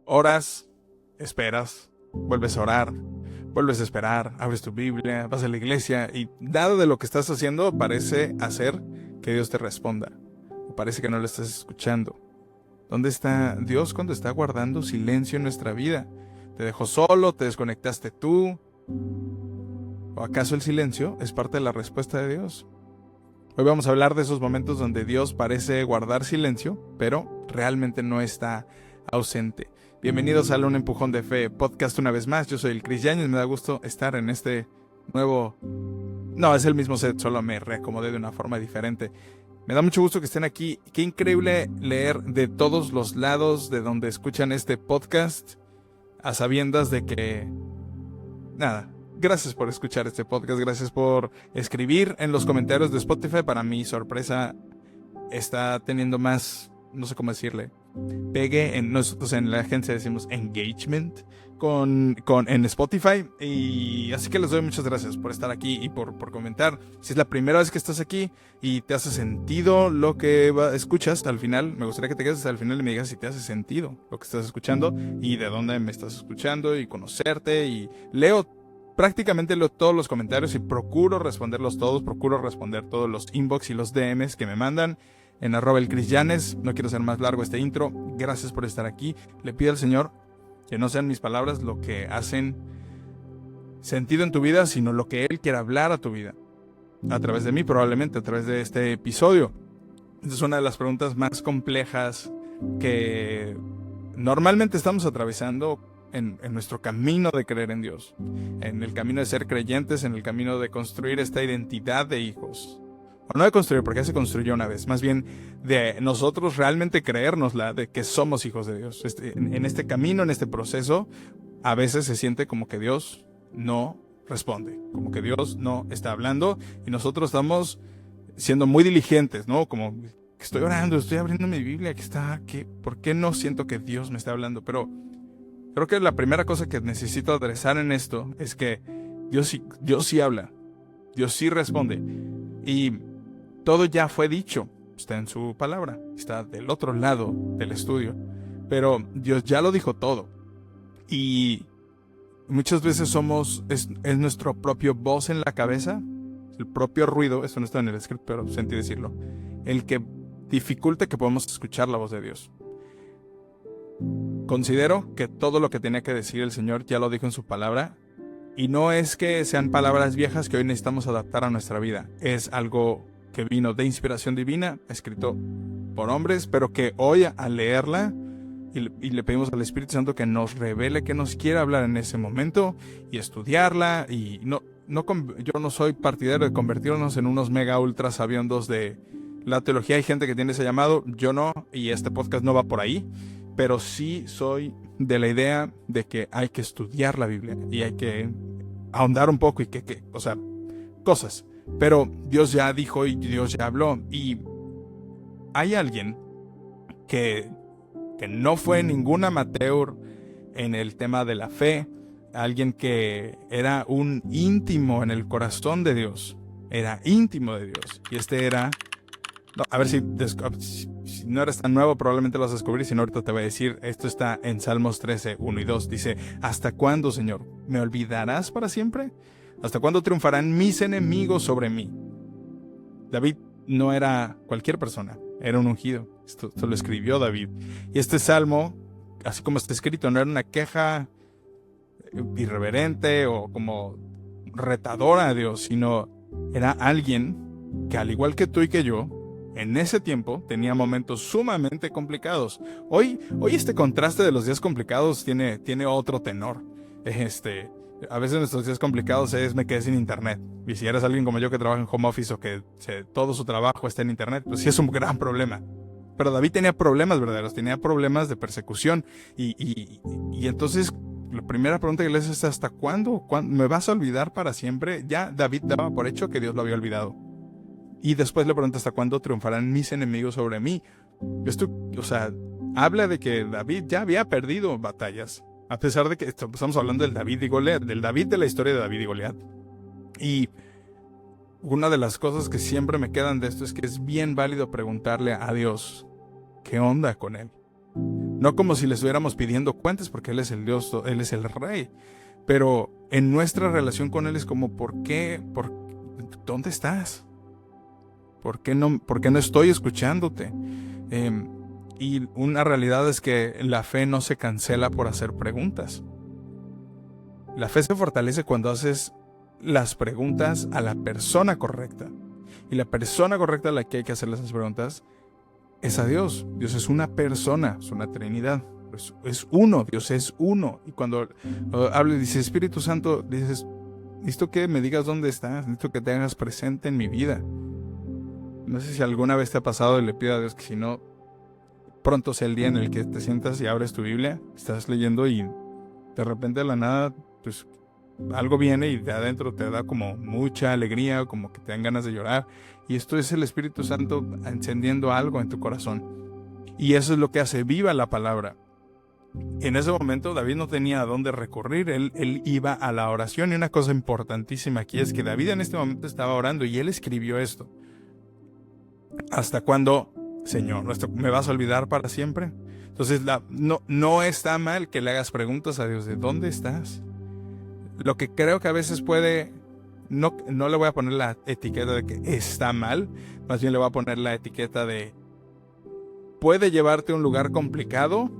Oras, esperas, vuelves a orar, vuelves a esperar, abres tu Biblia, vas a la iglesia y nada de lo que estás haciendo parece hacer que Dios te responda. O parece que no lo estás escuchando. ¿Dónde está Dios cuando está guardando silencio en nuestra vida? ¿Te dejó solo? ¿Te desconectaste tú? ¿O acaso el silencio es parte de la respuesta de Dios? Hoy vamos a hablar de esos momentos donde Dios parece guardar silencio, pero realmente no está ausente. Bienvenidos a Un Empujón de Fe podcast una vez más. Yo soy el Cris Yáñez, me da gusto estar en este nuevo... No, es el mismo set, solo me reacomodé de una forma diferente. Me da mucho gusto que estén aquí. Qué increíble leer de todos los lados de donde escuchan este podcast, a sabiendas de que... Nada, gracias por escuchar este podcast, gracias por escribir en los comentarios de Spotify. Para mi sorpresa, está teniendo más, no sé cómo decirle, pegue. Nosotros en la agencia decimos engagement en Spotify. Y así que les doy muchas gracias por estar aquí y por comentar. Si es la primera vez que estás aquí y te hace sentido lo que escuchas al final, me gustaría que te quedes hasta el final y me digas si te hace sentido lo que estás escuchando y de dónde me estás escuchando, y conocerte. Y leo todos los comentarios y procuro responderlos todos, procuro responder todos los inbox y los DMs que me mandan en @elcrisyáñez. No quiero hacer más largo este intro. Gracias por estar aquí. Le pido al Señor que no sean mis palabras lo que hacen sentido en tu vida, sino lo que Él quiere hablar a tu vida. A través de mí, probablemente, a través de este episodio. Esta es una de las preguntas más complejas que normalmente estamos atravesando en nuestro camino de creer en Dios. En el camino de ser creyentes, en el camino de construir esta identidad de hijos. O no de construir, porque ya se construyó una vez. Más bien de nosotros realmente creérnosla, de que somos hijos de Dios. En este camino, en este proceso, a veces se siente como que Dios no responde. Como que Dios no está hablando. Y nosotros estamos siendo muy diligentes, ¿no? Como que estoy orando, estoy abriendo mi Biblia, ¿por qué no siento que Dios me está hablando? Pero creo que la primera cosa que necesito adresar en esto es que Dios sí habla. Dios sí responde. Y todo ya fue dicho, está en su palabra, está del otro lado del estudio, pero Dios ya lo dijo todo. Y muchas veces es nuestro propio voz en la cabeza, el propio ruido, esto no está en el script, pero sentí decirlo, el que dificulta que podamos escuchar la voz de Dios. Considero que todo lo que tenía que decir el Señor ya lo dijo en su palabra, y no es que sean palabras viejas que hoy necesitamos adaptar a nuestra vida, es algo que vino de inspiración divina, escrito por hombres, pero que hoy al leerla y le pedimos al Espíritu Santo que nos revele, que nos quiera hablar en ese momento y estudiarla. Y yo no soy partidario de convertirnos en unos mega ultra sabiondos de la teología. Hay gente que tiene ese llamado, yo no, y este podcast no va por ahí, pero sí soy de la idea de que hay que estudiar la Biblia y hay que ahondar un poco y cosas. Pero Dios ya dijo y Dios ya habló. Y hay alguien que no fue ningún amateur en el tema de la fe. Alguien que era un íntimo en el corazón de Dios. Era íntimo de Dios. Y era... No, a ver si no eres tan nuevo, probablemente lo vas a descubrir. Si no, ahorita te voy a decir. Esto está en Salmos 13, 1 y 2. Dice: ¿hasta cuándo, Señor? ¿Me olvidarás para siempre? ¿Hasta cuándo triunfarán mis enemigos sobre mí? David no era cualquier persona, era un ungido. Esto lo escribió David. Y este salmo, así como está escrito, no era una queja irreverente o como retadora a Dios, sino era alguien que, al igual que tú y que yo, en ese tiempo tenía momentos sumamente complicados. Hoy este contraste de los días complicados tiene otro tenor. A veces nuestros días complicados me quedé sin internet. Y si eres alguien como yo que trabaja en home office o que todo su trabajo está en internet, pues sí es un gran problema. Pero David tenía problemas verdaderos, tenía problemas de persecución. Y entonces la primera pregunta que le hace es: ¿hasta cuándo? ¿Me vas a olvidar para siempre? Ya David daba por hecho que Dios lo había olvidado. Y después le pregunta: ¿hasta cuándo triunfarán mis enemigos sobre mí? Esto, habla de que David ya había perdido batallas. A pesar de que estamos hablando del David y Goliat, del David de la historia de David y Goliat. Y una de las cosas que siempre me quedan de esto es que es bien válido preguntarle a Dios qué onda con él. No como si le estuviéramos pidiendo cuentas, porque Él es el Dios, Él es el Rey. Pero en nuestra relación con Él es como, ¿dónde estás? ¿Por qué no estoy escuchándote? Y una realidad es que la fe no se cancela por hacer preguntas. La fe se fortalece cuando haces las preguntas a la persona correcta. Y la persona correcta a la que hay que hacerle esas preguntas es a Dios. Dios es una persona, es una Trinidad. Es uno, Dios es uno. Y cuando habla y dice Espíritu Santo, dices, necesito que me digas dónde estás, necesito que te hagas presente en mi vida. No sé si alguna vez te ha pasado y le pido a Dios que si no, pronto sea el día en el que te sientas y abres tu Biblia, estás leyendo y de repente de la nada, pues algo viene y de adentro te da como mucha alegría, como que te dan ganas de llorar. Y esto es el Espíritu Santo encendiendo algo en tu corazón. Y eso es lo que hace viva la palabra. En ese momento David no tenía a dónde recurrir, él iba a la oración. Y una cosa importantísima aquí es que David en este momento estaba orando y él escribió esto. ¿Hasta cuándo, Señor, me vas a olvidar para siempre? Entonces no está mal que le hagas preguntas a Dios de ¿dónde estás? Lo que creo que a veces no le voy a poner la etiqueta de que está mal, más bien le voy a poner la etiqueta de puede llevarte a un lugar complicado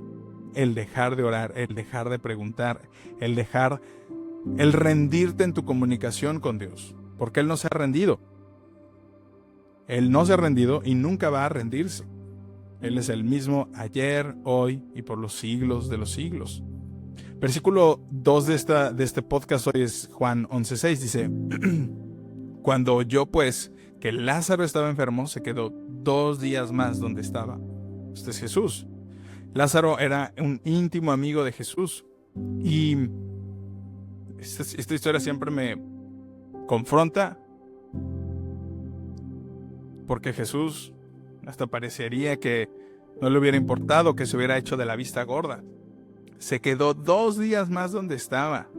el dejar de orar, el dejar de preguntar, el rendirte en tu comunicación con Dios, porque Él no se ha rendido. Él no se ha rendido y nunca va a rendirse. Él es el mismo ayer, hoy y por los siglos de los siglos. Versículo 2 de este podcast hoy es Juan 11:6. Dice, cuando oyó pues que Lázaro estaba enfermo, se quedó 2 días más donde estaba. Este es Jesús. Lázaro era un íntimo amigo de Jesús. Y esta historia siempre me confronta, porque Jesús hasta parecería que no le hubiera importado, que se hubiera hecho de la vista gorda. Se quedó 2 días más donde estaba.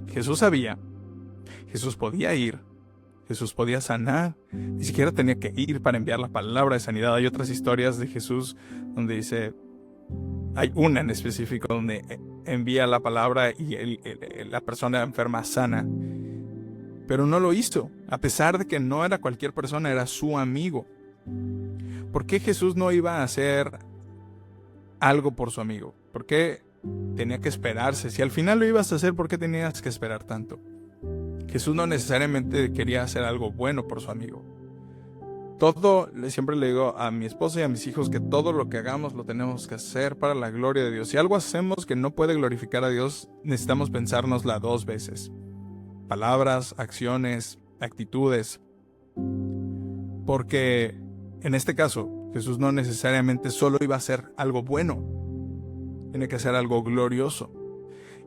Jesús sabía. Jesús podía ir. Jesús podía sanar. Ni siquiera tenía que ir para enviar la palabra de sanidad. Hay otras historias de Jesús donde dice, hay una en específico donde envía la palabra y la persona enferma sana. Pero no lo hizo, a pesar de que no era cualquier persona, era su amigo. ¿Por qué Jesús no iba a hacer algo por su amigo? ¿Por qué tenía que esperarse? Si al final lo ibas a hacer, ¿por qué tenías que esperar tanto? Jesús no necesariamente quería hacer algo bueno por su amigo. Siempre le digo a mi esposa y a mis hijos que todo lo que hagamos lo tenemos que hacer para la gloria de Dios. Si algo hacemos que no puede glorificar a Dios, necesitamos pensárnosla 2 veces. Palabras, acciones, actitudes. Porque en este caso, Jesús no necesariamente solo iba a hacer algo bueno. Tiene que hacer algo glorioso.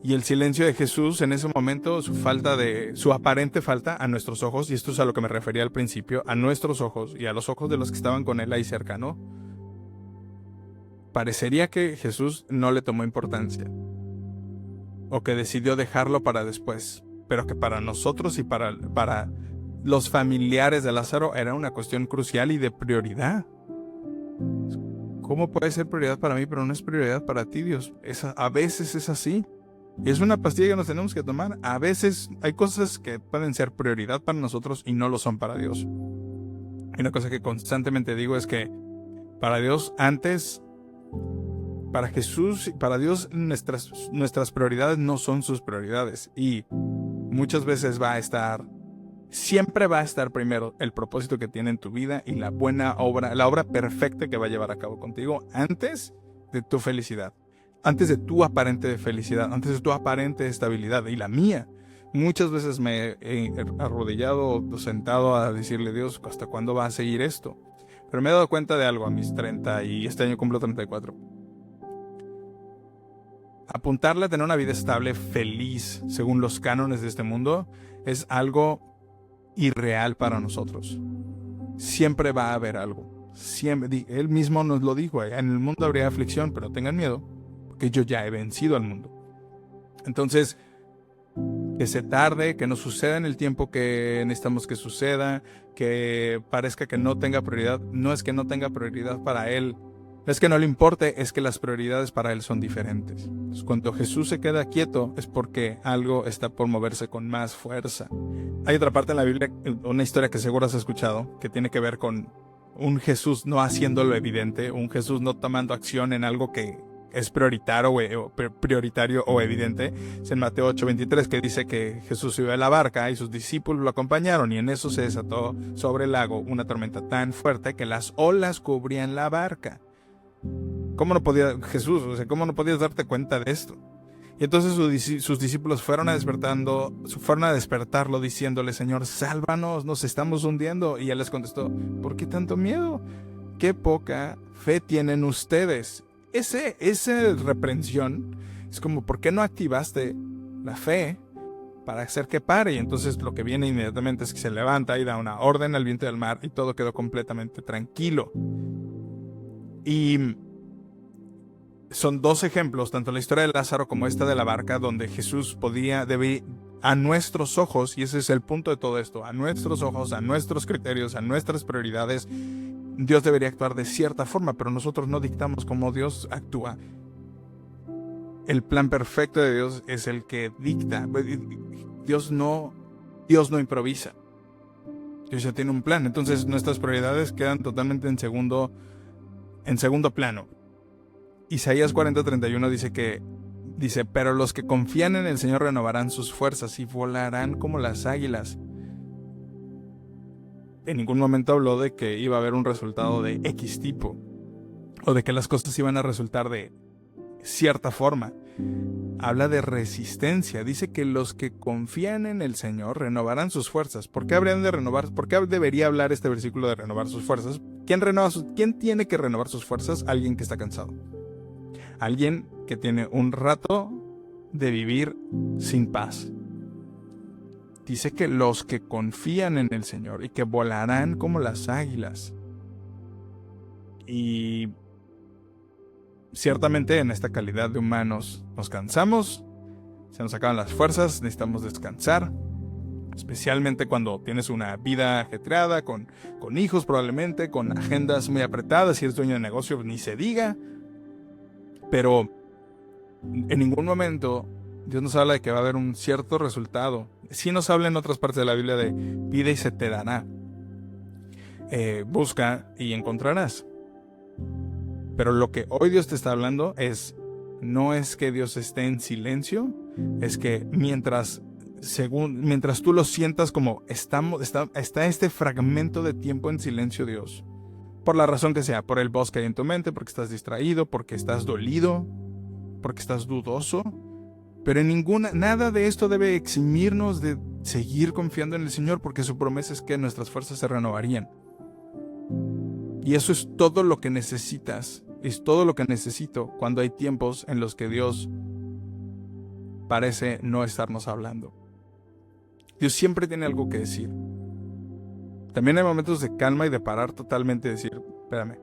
Y el silencio de Jesús en ese momento, su aparente falta a nuestros ojos, y esto es a lo que me refería al principio, a nuestros ojos y a los ojos de los que estaban con él ahí cerca, ¿no? Parecería que Jesús no le tomó importancia, o que decidió dejarlo para después, pero que para nosotros y para los familiares de Lázaro era una cuestión crucial y de prioridad. ¿Cómo puede ser prioridad para mí, pero no es prioridad para ti, Dios? A veces es así. Es una pastilla que nos tenemos que tomar. A veces hay cosas que pueden ser prioridad para nosotros y no lo son para Dios. Y una cosa que constantemente digo es que para Dios para Jesús, para Dios nuestras prioridades no son sus prioridades. Y muchas veces siempre va a estar primero el propósito que tiene en tu vida y la buena obra, la obra perfecta que va a llevar a cabo contigo antes de tu felicidad. Antes de tu aparente felicidad, antes de tu aparente estabilidad y la mía. Muchas veces me he arrodillado o sentado a decirle, Dios, ¿hasta cuándo va a seguir esto? Pero me he dado cuenta de algo a mis 30 y este año cumplo 34. Apuntarle a tener una vida estable, feliz, según los cánones de este mundo, es algo irreal para nosotros. Siempre va a haber algo. Siempre, él mismo nos lo dijo, en el mundo habría aflicción, pero tengan miedo, que yo ya he vencido al mundo. Entonces, que se tarde, que no suceda en el tiempo que necesitamos que suceda, que parezca que no tenga prioridad, no es que no tenga prioridad para él, Es que no le importe, es que las prioridades para él son diferentes. Entonces, cuando Jesús se queda quieto es porque algo está por moverse con más fuerza. Hay otra parte en la Biblia, una historia que seguro has escuchado, que tiene que ver con un Jesús no haciéndolo evidente, un Jesús no tomando acción en algo que es prioritario o evidente. Es en Mateo 8:23, que dice que Jesús subió a la barca y sus discípulos lo acompañaron, y en eso se desató sobre el lago una tormenta tan fuerte que las olas cubrían la barca. ¿Cómo no podía Jesús? O sea, ¿cómo no podías darte cuenta de esto? Y entonces sus discípulos fueron a despertarlo diciéndole: Señor, sálvanos, nos estamos hundiendo. Y él les contestó: ¿por qué tanto miedo? Qué poca fe tienen ustedes. Esa reprensión es como: ¿por qué no activaste la fe para hacer que pare? Y entonces lo que viene inmediatamente es que se levanta y da una orden al viento del mar, y todo quedó completamente tranquilo. Y son dos ejemplos, tanto la historia de Lázaro como esta de la barca, donde Jesús a nuestros ojos, y ese es el punto de todo esto, a nuestros ojos, a nuestros criterios, a nuestras prioridades, Dios debería actuar de cierta forma, pero nosotros no dictamos cómo Dios actúa. El plan perfecto de Dios es el que dicta. Dios no improvisa. Dios ya tiene un plan. Entonces nuestras prioridades quedan totalmente en segundo plano. Isaías 40:31 dice: pero los que confían en el Señor renovarán sus fuerzas y volarán como las águilas. En ningún momento habló de que iba a haber un resultado de X tipo, o de que las cosas iban a resultar de cierta forma. Habla de resistencia. Dice que los que confían en el Señor renovarán sus fuerzas. ¿Por qué habrían de renovar? ¿Por qué debería hablar este versículo de renovar sus fuerzas? ¿Quién tiene que renovar sus fuerzas? Alguien que está cansado. Alguien que tiene un rato de vivir sin paz. Dice que los que confían en el Señor y que volarán como las águilas. Y ciertamente en esta calidad de humanos nos cansamos, se nos acaban las fuerzas, necesitamos descansar, especialmente cuando tienes una vida ajetreada, con hijos probablemente, con agendas muy apretadas. Si eres dueño de negocio, ni se diga. Pero en ningún momento Dios nos habla de que va a haber un cierto resultado. Sí nos habla en otras partes de la Biblia de pide y se te dará, busca y encontrarás. Pero lo que hoy Dios te está hablando no es que Dios esté en silencio, es que mientras tú lo sientas como está este fragmento de tiempo en silencio, Dios, por la razón que sea, por el bosque hay en tu mente, porque estás distraído, porque estás dolido, porque estás dudoso, pero nada de esto debe eximirnos de seguir confiando en el Señor, porque su promesa es que nuestras fuerzas se renovarían. Y eso es todo lo que necesitas, es todo lo que necesito cuando hay tiempos en los que Dios parece no estarnos hablando. Dios siempre tiene algo que decir. También hay momentos de calma y de parar totalmente y decir: espérame.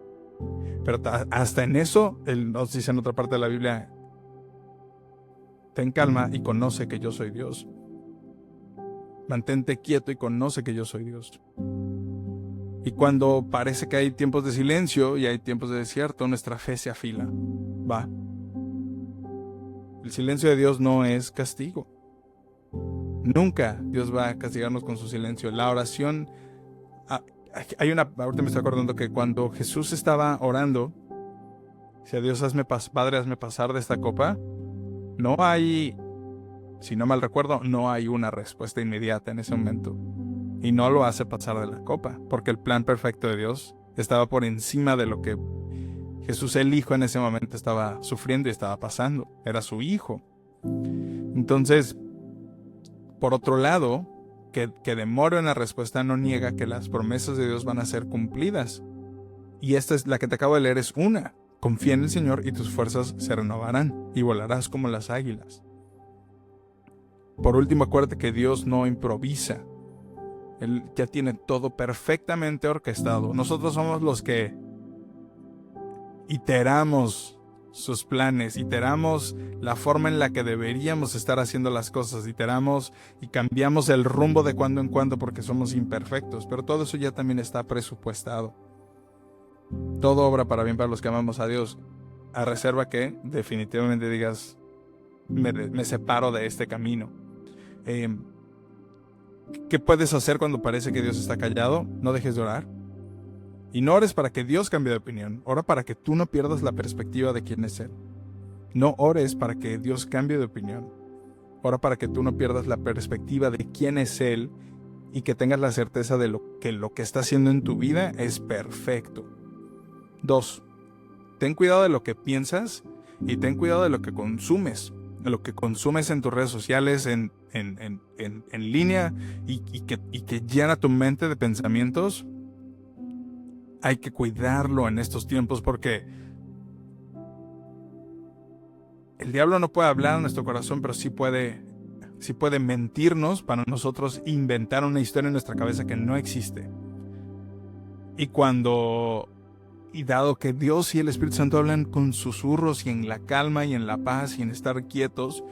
Pero hasta en eso, Él nos dice en otra parte de la Biblia: ten calma y conoce que yo soy Dios. Mantente quieto y conoce que yo soy Dios. Y cuando parece que hay tiempos de silencio y hay tiempos de desierto, nuestra fe se afila. Va. El silencio de Dios no es castigo. Nunca Dios va a castigarnos con su silencio. La oración... ahorita me estoy acordando que cuando Jesús estaba orando, decía: Dios, Padre, hazme pasar de esta copa. No hay, si no mal recuerdo, no hay una respuesta inmediata en ese momento. Y no lo hace pasar de la copa, porque el plan perfecto de Dios estaba por encima de lo que Jesús, el Hijo, en ese momento estaba sufriendo y estaba pasando. Era su Hijo. Entonces, por otro lado, que demore en la respuesta no niega que las promesas de Dios van a ser cumplidas. Y esta es la que te acabo de leer, es una. Confía en el Señor y tus fuerzas se renovarán y volarás como las águilas. Por último, acuérdate que Dios no improvisa. Él ya tiene todo perfectamente orquestado. Nosotros somos los que iteramos sus planes, iteramos la forma en la que deberíamos estar haciendo las cosas, iteramos y cambiamos el rumbo de cuando en cuando porque somos imperfectos, pero todo eso ya también está presupuestado. Todo obra para bien para los que amamos a Dios, a reserva que definitivamente digas, me separo de este camino. ¿Qué puedes hacer cuando parece que Dios está callado? No dejes de orar. Y no ores para que Dios cambie de opinión. Ora para que tú no pierdas la perspectiva de quién es Él. No ores para que Dios cambie de opinión. Ora para que tú no pierdas la perspectiva de quién es Él y que tengas la certeza de lo que está haciendo en tu vida es perfecto. 2. Ten cuidado de lo que piensas y ten cuidado de lo que consumes. De lo que consumes en tus redes sociales, en línea y que llena tu mente de pensamientos. Hay que cuidarlo en estos tiempos porque el diablo no puede hablar a nuestro corazón, pero sí puede mentirnos para nosotros inventar una historia en nuestra cabeza que no existe. Y dado que Dios y el Espíritu Santo hablan con susurros y en la calma y en la paz y en estar quietos,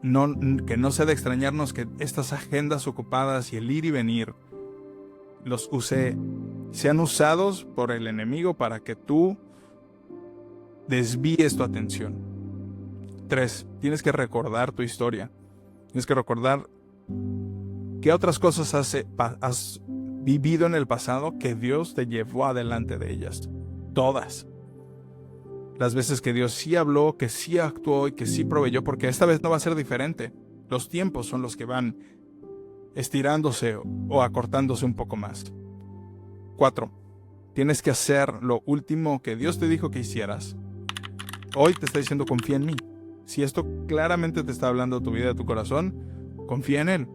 que no sea de extrañarnos que estas agendas ocupadas y el ir y venir sean usados por el enemigo para que tú desvíes tu atención. 3. Tienes que recordar tu historia. Tienes que recordar qué otras cosas has vivido en el pasado que Dios te llevó adelante de ellas. Todas. Las veces que Dios sí habló, que sí actuó y que sí proveyó, porque esta vez no va a ser diferente. Los tiempos son los que van estirándose o acortándose un poco más. 4. Tienes que hacer lo último que Dios te dijo que hicieras. Hoy te está diciendo confía en mí. Si esto claramente te está hablando de tu vida, de tu corazón, confía en Él.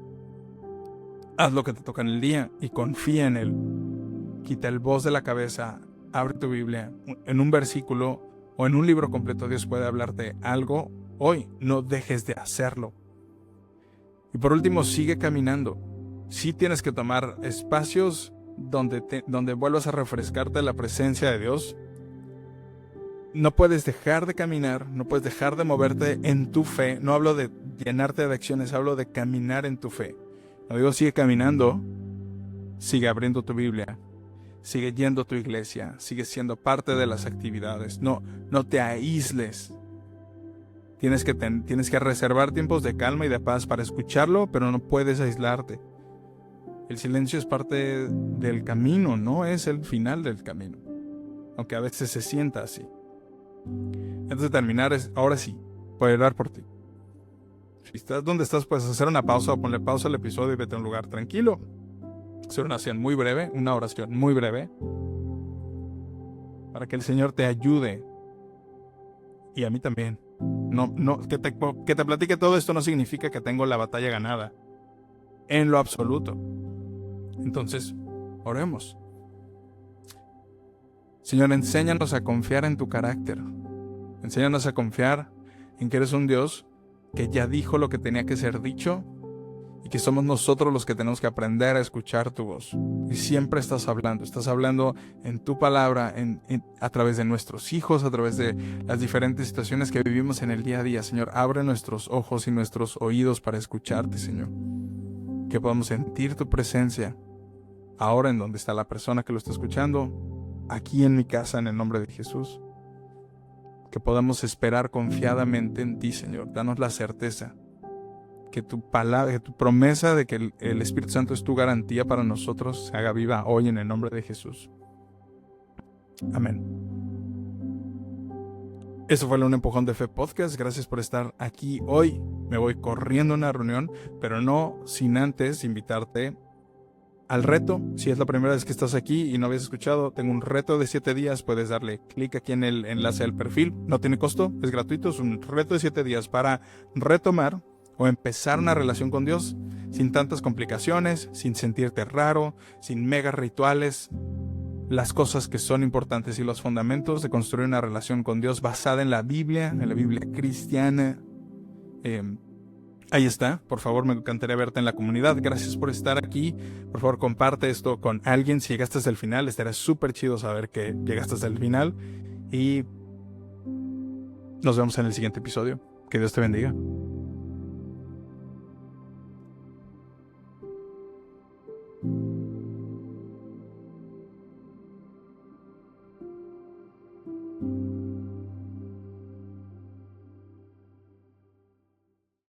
Haz lo que te toca en el día y confía en Él. Quita el voz de la cabeza, abre tu Biblia. En un versículo o en un libro completo Dios puede hablarte algo. Hoy no dejes de hacerlo. Y por último, sigue caminando. Sí tienes que tomar espacios donde vuelvas a refrescarte de la presencia de Dios. No puedes dejar de caminar, no puedes dejar de moverte en tu fe. No hablo de llenarte de acciones, hablo de caminar en tu fe. No digo sigue caminando, sigue abriendo tu Biblia, sigue yendo a tu iglesia, sigue siendo parte de las actividades. No te aísles. Tienes que reservar tiempos de calma y de paz para escucharlo, pero no puedes aislarte. El silencio es parte del camino, no es el final del camino. Aunque a veces se sienta así. Antes de terminar, ahora sí, voy a orar por ti. Si estás donde estás, puedes hacer una pausa o ponle pausa al episodio y vete a un lugar tranquilo. Hacer una oración muy breve, para que el Señor te ayude. Y a mí también. Que te platique todo esto no significa que tengo la batalla ganada. En lo absoluto. Entonces, oremos. Señor, enséñanos a confiar en tu carácter. Enséñanos a confiar en que eres un Dios que ya dijo lo que tenía que ser dicho y que somos nosotros los que tenemos que aprender a escuchar tu voz. Y siempre estás hablando en tu palabra, a través de nuestros hijos, a través de las diferentes situaciones que vivimos en el día a día. Señor, abre nuestros ojos y nuestros oídos para escucharte, Señor. Que podamos sentir tu presencia ahora en donde está la persona que lo está escuchando, aquí en mi casa, en el nombre de Jesús. Que podamos esperar confiadamente en ti, Señor. Danos la certeza que tu palabra, que tu promesa de que el Espíritu Santo es tu garantía para nosotros se haga viva hoy en el nombre de Jesús. Amén. Eso fue Un Empujón de Fe Podcast. Gracias por estar aquí hoy. Me voy corriendo a una reunión, pero no sin antes invitarte al reto. Si es la primera vez que estás aquí y no habías escuchado, tengo un reto de 7 días. Puedes darle clic aquí en el enlace del perfil. No tiene costo, es gratuito. Es un reto de 7 días para retomar o empezar una relación con Dios sin tantas complicaciones, sin sentirte raro, sin mega rituales. Las cosas que son importantes y los fundamentos de construir una relación con Dios basada en la Biblia cristiana. Ahí está, por favor, me encantaría verte en la comunidad. Gracias por estar aquí. Por favor, comparte esto con alguien. Si llegaste hasta el final, estaría súper chido saber que llegaste hasta el final. Y nos vemos en el siguiente episodio. Que Dios te bendiga.